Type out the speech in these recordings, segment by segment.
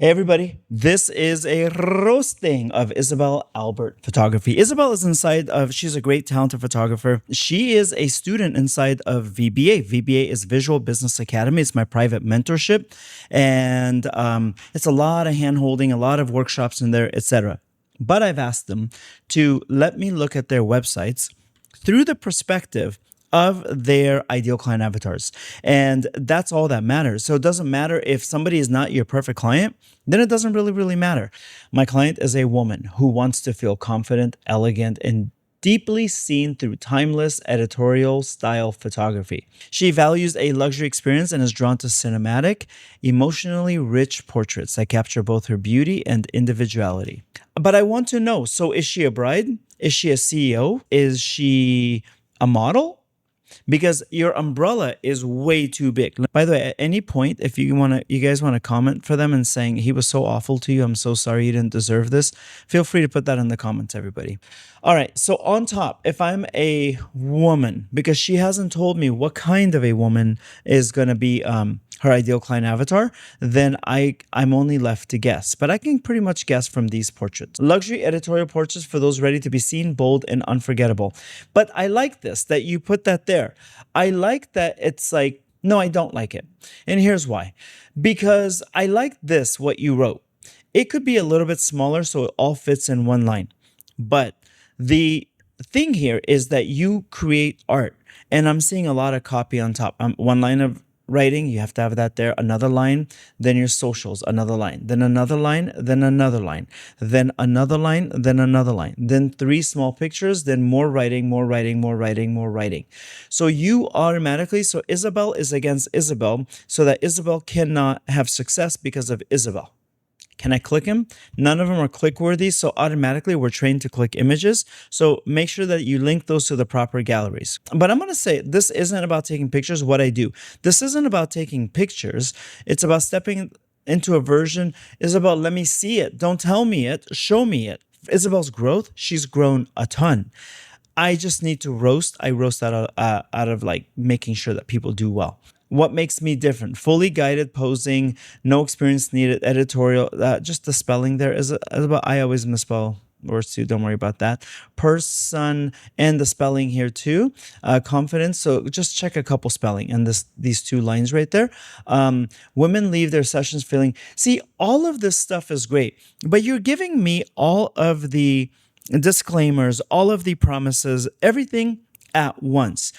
Hey everybody, this is a roasting of Isabel Albert Photography. Isabel is she's a great talented photographer. She is a student inside of VBA. VBA is Visual Business Academy. It's my private mentorship. And it's a lot of hand holding, a lot of workshops in there, etc. But I've asked them to let me look at their websites through the perspective of their ideal client avatars. And that's all that matters. So it doesn't matter if somebody is not your perfect client, then it doesn't really matter. My client is a woman who wants to feel confident, elegant, and deeply seen through timeless editorial style photography. She values a luxury experience and is drawn to cinematic, emotionally rich portraits that capture both her beauty and individuality. But I want to know, so is she a bride? Is she a CEO? Is she a model? Because your umbrella is way too big. By the way, at any point, if you guys want to comment for them and saying he was so awful to you, I'm so sorry you didn't deserve this, feel free to put that in the comments, everybody. All right, so on top, if I'm a woman, because she hasn't told me what kind of a woman is going to be her ideal client avatar, then I'm only left to guess. But I can pretty much guess from these portraits. Luxury editorial portraits for those ready to be seen, bold, and unforgettable. But I like this, that you put that there. I like that it's like, no, I don't like it. And here's why. Because I like this, what you wrote. It could be a little bit smaller so it all fits in one line. But the thing here is that you create art. And I'm seeing a lot of copy on top. One line of writing, you have to have that there, another line, then your socials, another line, then another line, then another line, then another line, then another line, then 3 small pictures, then more writing, more writing, more writing, more writing. So you automatically, so Isabel is against Isabel, so that Isabel cannot have success because of Isabel. Can I click him? None of them are click worthy, so automatically we're trained to click images. So make sure that you link those to the proper galleries. But I'm going to say this isn't about taking pictures, what I do. This isn't about taking pictures. It's about stepping into a version. Isabel, let me see it. Don't tell me it. Show me it. Isabel's growth, she's grown a ton. I just need to roast. I roast out of like making sure that people do well. What makes me different? Fully guided posing, no experience needed, editorial, just the spelling there is about, I always misspell words too, don't worry about that. Person and the spelling here too. Confidence, so just check a couple spelling and these 2 lines right there. Women leave their sessions feeling, see, all of this stuff is great, but you're giving me all of the disclaimers, all of the promises, everything at once.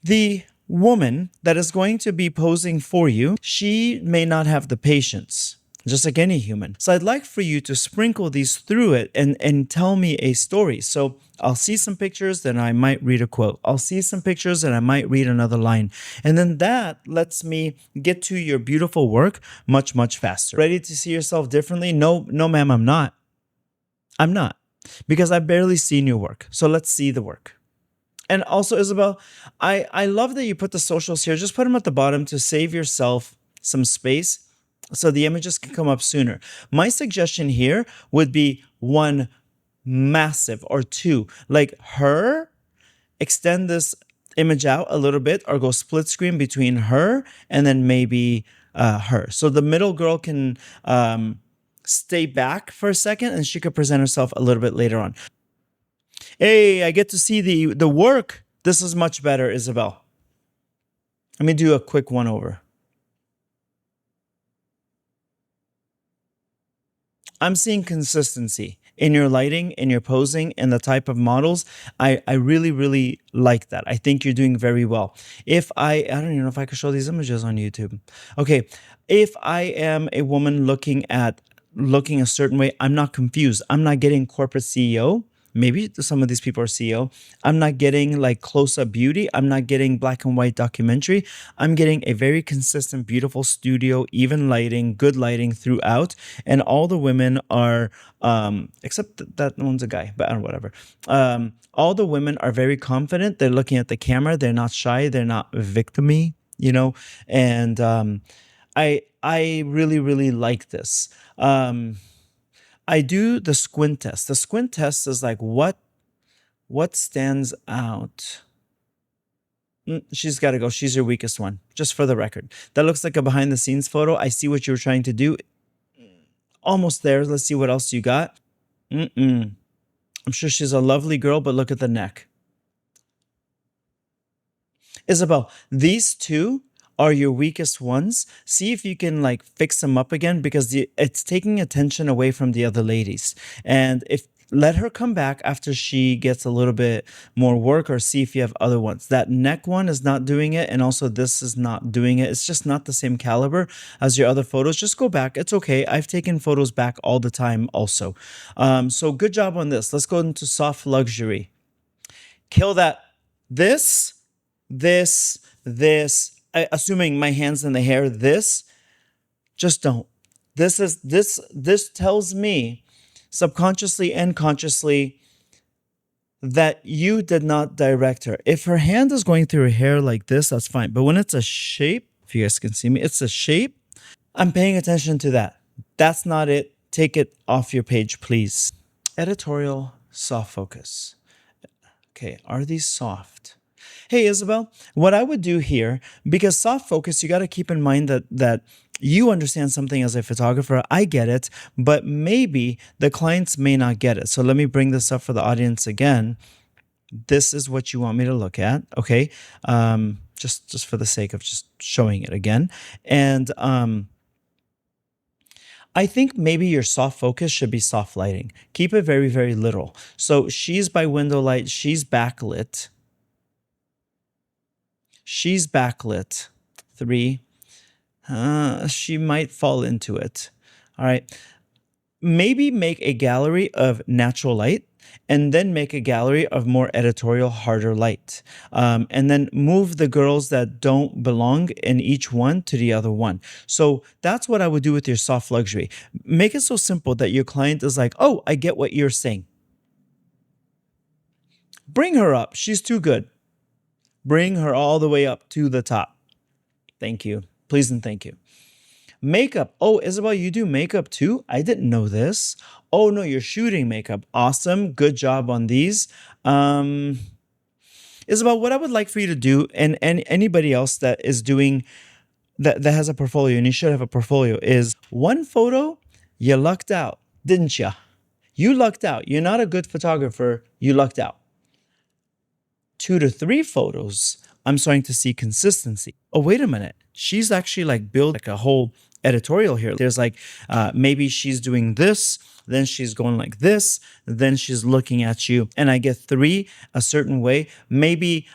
The woman that is going to be posing for you, she may not have the patience, just like any human. So I'd like for you to sprinkle these through it and tell me a story. So I'll see some pictures, then I might read a quote. I'll see some pictures and I might read another line. And then that lets me get to your beautiful work much faster. Ready to see yourself differently? No, ma'am, I'm not. I'm not. Because I've barely seen your work. So let's see the work. And also, Isabel, I love that you put the socials here. Just put them at the bottom to save yourself some space so the images can come up sooner. My suggestion here would be 1 massive or 2. Like her, extend this image out a little bit or go split screen between her and then maybe her. So the middle girl can stay back for a second and she could present herself a little bit later on. Hey, I get to see the work. This is much better, Isabel. Let me do a quick one over. I'm seeing consistency in your lighting, in your posing, and the type of models. I really like that. I think you're doing very well. If I don't even know if I could show these images on YouTube. Okay, if I am a woman looking a certain way, I'm not confused. I'm not getting corporate CEO. Maybe some of these people are CEO. I'm not getting like close-up beauty. I'm not getting black and white documentary. I'm getting a very consistent, beautiful studio, even lighting, good lighting throughout. And all the women are, except that one's a guy, but whatever. All the women are very confident. They're looking at the camera. They're not shy. They're not victim-y, and I really like this. I do the squint test. The squint test is like what stands out. She's got to go. She's your weakest one, just for the record. That looks like a behind the scenes photo. I see what you were trying to do. Almost there. Let's see what else you got. Mm-mm. I'm sure she's a lovely girl, but look at the neck. Isabel, these two are your weakest ones. See if you can like fix them up again because it's taking attention away from the other ladies. And if let her come back after she gets a little bit more work or see if you have other ones. That neck one is not doing it. And also this is not doing it. It's just not the same caliber as your other photos. Just go back. It's okay. I've taken photos back all the time also. So good job on this. Let's go into soft luxury. Kill that. This, assuming my hands in the hair, just don't. This tells me subconsciously and consciously that you did not direct her. If her hand is going through her hair like this, that's fine. But when it's a shape, if you guys can see me, it's a shape. I'm paying attention to that. That's not it. Take it off your page, please. Editorial soft focus. Okay, are these soft? Hey, Isabel, what I would do here, because soft focus, you got to keep in mind that you understand something as a photographer. I get it, but maybe the clients may not get it. So let me bring this up for the audience again. This is what you want me to look at, okay? Just for the sake of just showing it again. And I think maybe your soft focus should be soft lighting. Keep it very, very little. So she's by window light, she's backlit. She's backlit. 3. She might fall into it. All right. Maybe make a gallery of natural light and then make a gallery of more editorial, harder light. And then move the girls that don't belong in each one to the other one. So that's what I would do with your soft luxury. Make it so simple that your client is like, oh, I get what you're saying. Bring her up. She's too good. Bring her all the way up to the top. Thank you. Please and thank you. Makeup. Oh, Isabel, you do makeup too? I didn't know this. Oh, no, you're shooting makeup. Awesome. Good job on these. Isabel, what I would like for you to do, and anybody else that is doing, that has a portfolio, and you should have a portfolio, is one photo, you lucked out, didn't you? You lucked out. You're not a good photographer. You lucked out. 2 to 3 photos, I'm starting to see consistency. Oh, wait a minute. She's actually like built like a whole editorial here. There's like, maybe she's doing this, then she's going like this, then she's looking at you. And I get 3 a certain way. Maybe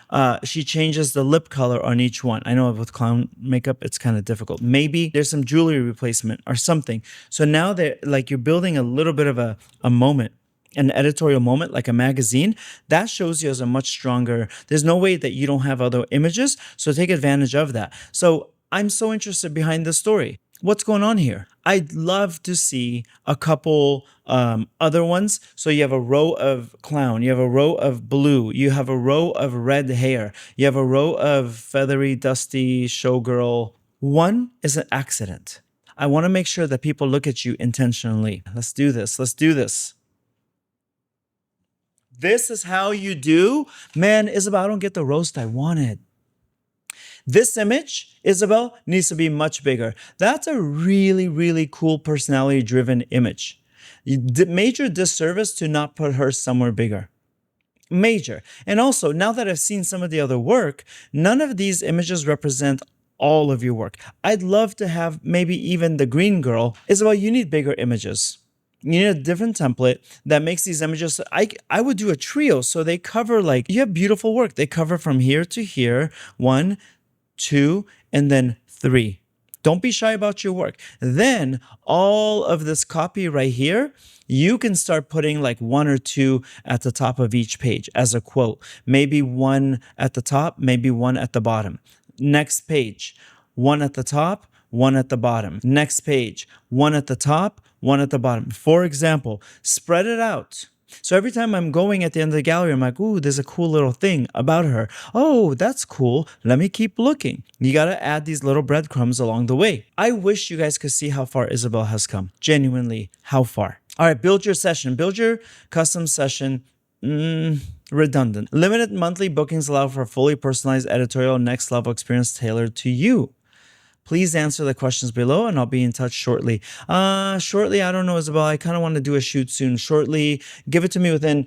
she changes the lip color on each one. I know with clown makeup, it's kind of difficult. Maybe there's some jewelry replacement or something. So now they're like, you're building a little bit of a moment. An editorial moment like a magazine, that shows you as a much stronger, there's no way that you don't have other images, so take advantage of that. So I'm so interested behind this story. What's going on here? I'd love to see a couple other ones. So you have a row of clown, you have a row of blue, you have a row of red hair, you have a row of feathery, dusty showgirl. One is an accident. I want to make sure that people look at you intentionally. Let's do this. Let's do this. This is how you do? Man, Isabel, I don't get the roast I wanted. This image, Isabel, needs to be much bigger. That's a really, really cool personality-driven image. You did major disservice to not put her somewhere bigger. Major. And also, now that I've seen some of the other work, none of these images represent all of your work. I'd love to have maybe even the green girl. Isabel, you need bigger images. You need a different template that makes these images. I would do a trio. So they cover like, you have beautiful work. They cover from here to here, 1, 2, and then 3. Don't be shy about your work. Then all of this copy right here, you can start putting like 1 or 2 at the top of each page as a quote. Maybe 1 at the top, maybe 1 at the bottom. Next page, 1 at the top, 1 at the bottom. Next page, 1 at the top, 1 at the bottom. For example, spread it out. So every time I'm going at the end of the gallery, I'm like, ooh, there's a cool little thing about her. Oh, that's cool. Let me keep looking. You got to add these little breadcrumbs along the way. I wish you guys could see how far Isabel has come. Genuinely, how far. All right, build your session. Build your custom session. Redundant. Limited monthly bookings allow for a fully personalized editorial next level experience tailored to you. please answer the questions below and I'll be in touch shortly. Shortly, I don't know, Isabel. I kind of want to do a shoot soon. Shortly, give it to me within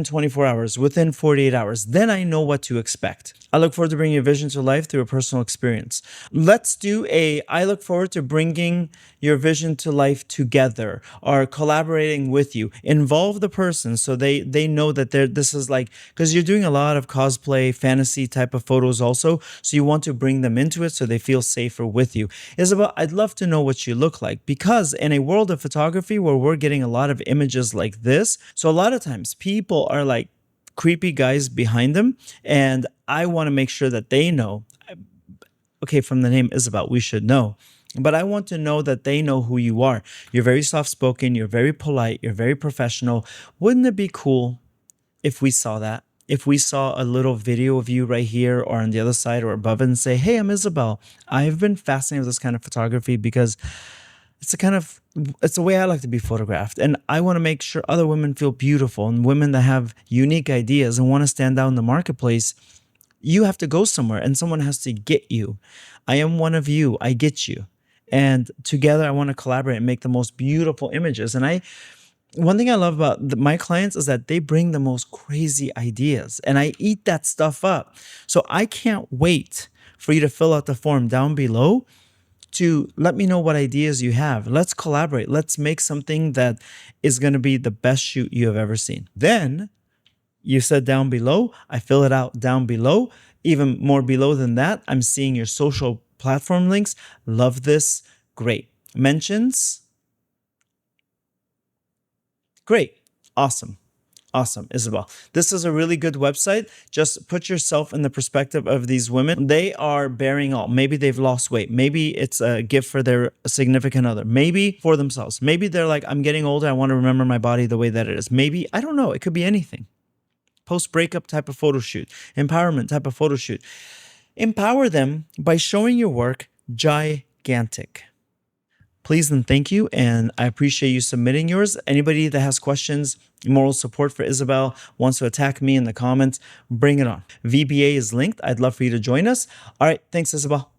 24 hours, within 48 hours. Then I know what to expect. I look forward to bringing your vision to life through a personal experience. I look forward to bringing your vision to life together or collaborating with you. Involve the person so they know that this is like, because you're doing a lot of cosplay, fantasy type of photos also. So you want to bring them into it so they feel safer with you. Isabel, I'd love to know what you look like, because in a world of photography where we're getting a lot of images like this, so a lot of times people are like creepy guys behind them, and I want to make sure that they know. Okay, from the name Isabel, we should know. But I want to know that they know who you are. You're very soft-spoken, you're very polite, you're very professional. Wouldn't it be cool if we saw that? If we saw a little video of you right here or on the other side or above it and say, hey, I'm Isabel. I've been fascinated with this kind of photography because it's the way I like to be photographed. And I want to make sure other women feel beautiful, and women that have unique ideas and want to stand out in the marketplace. You have to go somewhere and someone has to get you. I am one of you. I get you. And together I want to collaborate and make the most beautiful images. And one thing I love about my clients is that they bring the most crazy ideas and I eat that stuff up. So I can't wait for you to fill out the form down below to let me know what ideas you have. Let's collaborate. Let's make something that is going to be the best shoot you have ever seen. Then you said down below, I fill it out down below. Even more below than that, I'm seeing your social platform links. Love this. Great. Mentions. Great. Awesome. Awesome, Isabel. This is a really good website. Just put yourself in the perspective of these women. They are bearing all. Maybe they've lost weight. Maybe it's a gift for their significant other. Maybe for themselves. Maybe they're like, I'm getting older. I want to remember my body the way that it is. Maybe, I don't know. It could be anything. Post-breakup type of photo shoot. Empowerment type of photo shoot. Empower them by showing your work gigantic. Please and thank you, and I appreciate you submitting yours. Anybody that has questions, moral support for Isabel, wants to attack me in the comments, bring it on. VBA is linked. I'd love for you to join us. All right, thanks, Isabel.